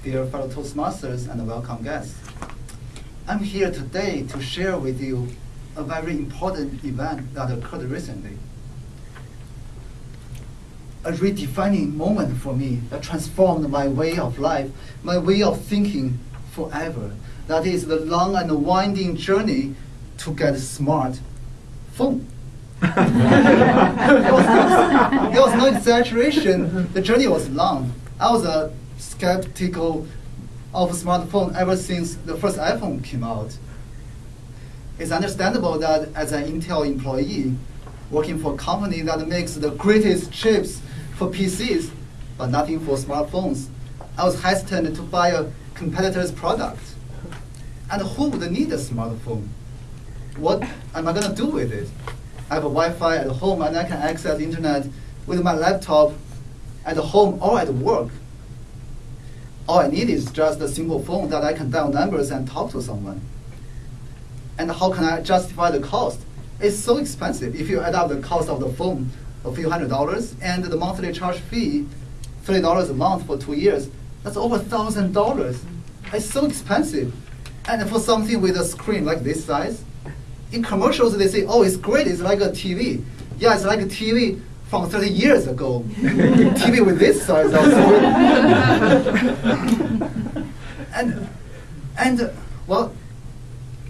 dear fellow Toastmasters and welcome guests. I'm here today to share with you a very important event that occurred recently. A redefining moment for me that transformed my way of life, my way of thinking forever. That is the long and winding journey to get a smart phone. It was no exaggeration. The journey was long. I was skeptical of smartphone ever since the first iPhone came out. It's understandable that as an Intel employee, working for a company that makes the greatest chips for PCs, but nothing for smartphones, I was hesitant to buy a competitor's product. And who would need a smartphone? What am I going to do with it? I have a Wi-Fi at home and I can access the internet with my laptop at home or at work. All I need is just a simple phone that I can dial numbers and talk to someone. And how can I justify the cost? It's so expensive. If you add up the cost of the phone, a few $100s, and the monthly charge fee, $30 a month for 2 years, that's over $1,000. It's so expensive. And for something with a screen like this size, in commercials they say, oh, it's great, it's like a TV. Yeah, it's like a TV from 30 years ago. TV with this size also. and well,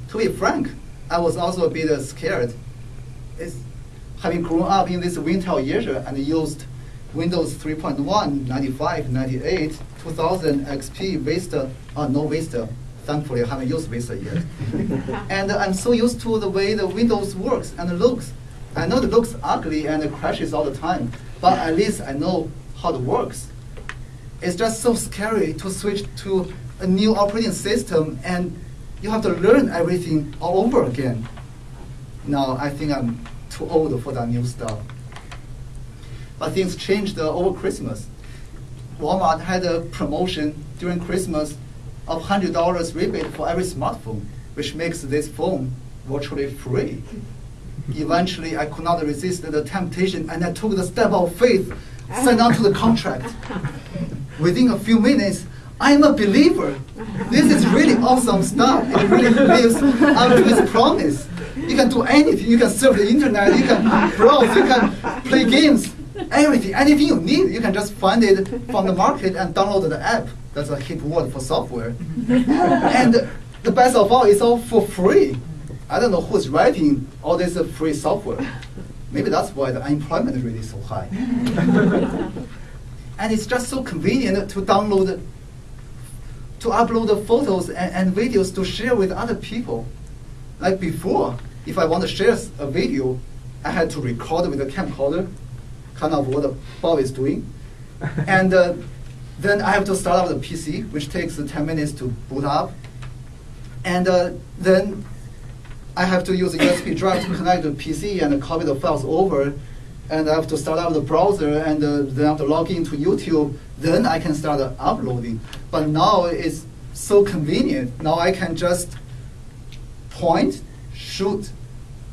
to be frank, I was also a bit scared. Having grown up in this Intel era and used Windows 3.1, 95, 98, 2000, XP, Vista, no Vista. Thankfully, I haven't used Vista yet. And I'm so used to the way the Windows works and looks. I know it looks ugly and it crashes all the time, but at least I know how it works. It's just so scary to switch to a new operating system and you have to learn everything all over again. Now, I think I'm too old for that new stuff. But things changed over Christmas. Walmart had a promotion during Christmas of $100 rebate for every smartphone, which makes this phone virtually free. Eventually, I could not resist the temptation, and I took the step of faith, signed on to the contract. Within a few minutes, I'm a believer. This is really awesome stuff. It really lives up to its promise. You can do anything. You can surf the internet. You can browse. You can play games. Everything, anything you need, you can just find it from the market and download the app. That's a hip word for software. And the best of all, it's all for free. I don't know who's writing all this free software. Maybe that's why the unemployment rate is so high. And it's just so convenient to download, to upload the photos and videos to share with other people. Like before, if I want to share a video, I had to record with a camcorder, kind of what Bob is doing. And then I have to start up the PC, which takes 10 minutes to boot up. And then I have to use a USB drive to connect the PC and copy the files over. And I have to start up the browser and then I have to log into YouTube. Then I can start uploading. But now it's so convenient. Now I can just point, shoot,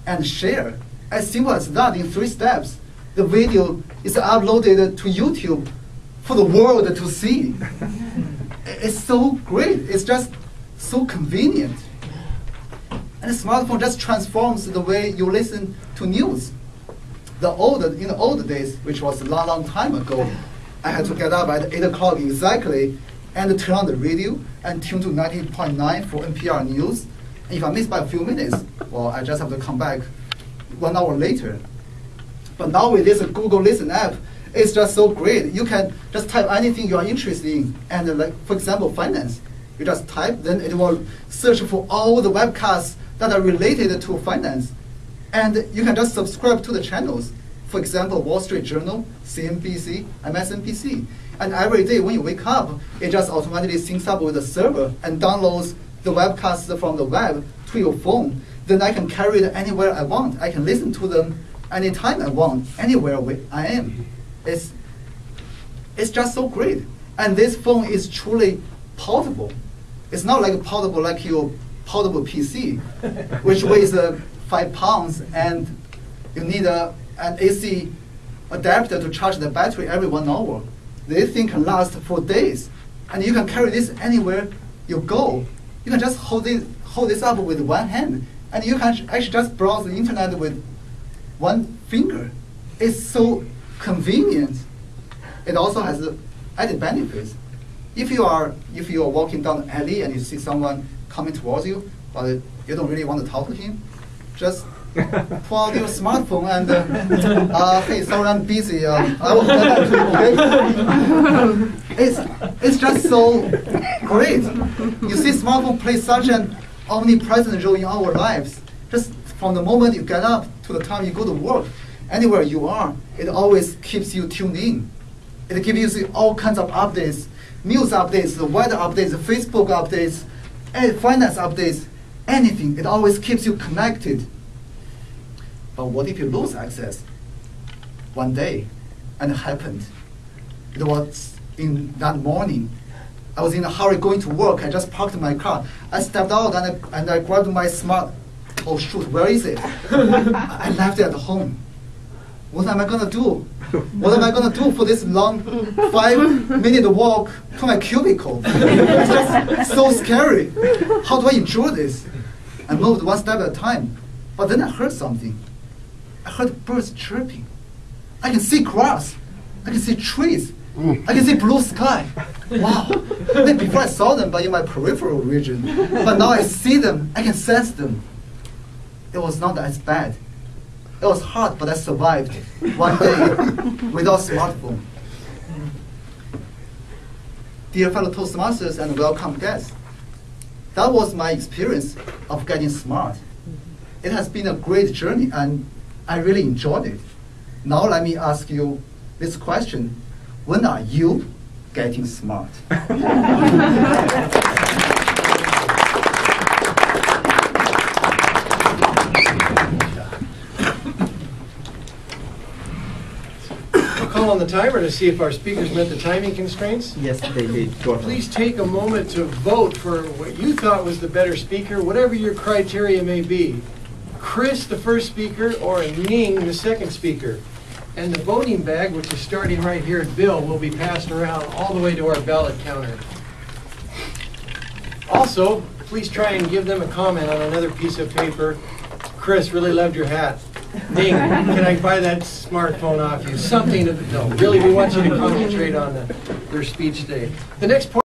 and share. As simple as that in 3 steps. The video is uploaded to YouTube for the world to see. It's so great. It's just so convenient. And the smartphone just transforms the way you listen to news. In the old days, which was a long, long time ago, I had to get up at 8 o'clock exactly and turn on the radio and tune to 90.9 for NPR news. And if I miss by a few minutes, well, I just have to come back 1 hour later. But now with this Google Listen app, it's just so great. You can just type anything you are interested in. And like, for example, finance. You just type, then it will search for all the webcasts that are related to finance. And you can just subscribe to the channels. For example, Wall Street Journal, CNBC, MSNBC. And every day when you wake up, it just automatically syncs up with the server and downloads the webcasts from the web to your phone. Then I can carry it anywhere I want. I can listen to them anytime I want, anywhere I am. It's just so great. And this phone is truly portable. It's not like portable like your portable PC, which weighs 5 pounds, and you need an AC adapter to charge the battery every 1 hour. This thing can last for days. and you can carry this anywhere you go. You can just hold this up with one hand, and you can actually just browse the internet with one finger. It's so convenient. It also has added benefits. If you are walking down the alley and you see someone coming towards you, but you don't really want to talk to him, just pull out your smartphone and hey, sorry, I'm busy. I will get back to you. Okay? It's just so great. You see, smartphone plays such an omnipresent role in our lives. Just from the moment you get up to the time you go to work, anywhere you are, it always keeps you tuned in. It gives you all kinds of updates, news updates, the weather updates, the Facebook updates, and finance updates, anything. It always keeps you connected. But what if you lose access? One day, and it happened. It was in that morning. I was in a hurry going to work. I just parked my car. I stepped out and I grabbed my oh shoot, where is it? I left it at home. What am I gonna do? What am I gonna do for this long 5-minute walk to my cubicle? It's just so scary. How do I endure this? I moved one step at a time, but then I heard something. I heard birds chirping. I can see grass. I can see trees. I can see blue sky. Wow. Then before I saw them, but in my peripheral region. But now I see them. I can sense them. It was not as bad. It was hard, but I survived one day without smartphone. Dear fellow Toastmasters and welcome guests, that was my experience of getting smart. It has been a great journey, and I really enjoyed it. Now let me ask you this question. When are you getting smart? Call on the timer to see if our speakers met the timing constraints. Yes, they did. Please take a moment to vote for what you thought was the better speaker, whatever your criteria may be. Chris, the first speaker, or Ning, the second speaker. And the voting bag, which is starting right here at Bill, will be passed around all the way to our ballot counter. Also, please try and give them a comment on another piece of paper. Chris, really loved your hat. Ning, can I buy that smartphone off you? Something to, no, really, we want you to concentrate on their speech today. The next part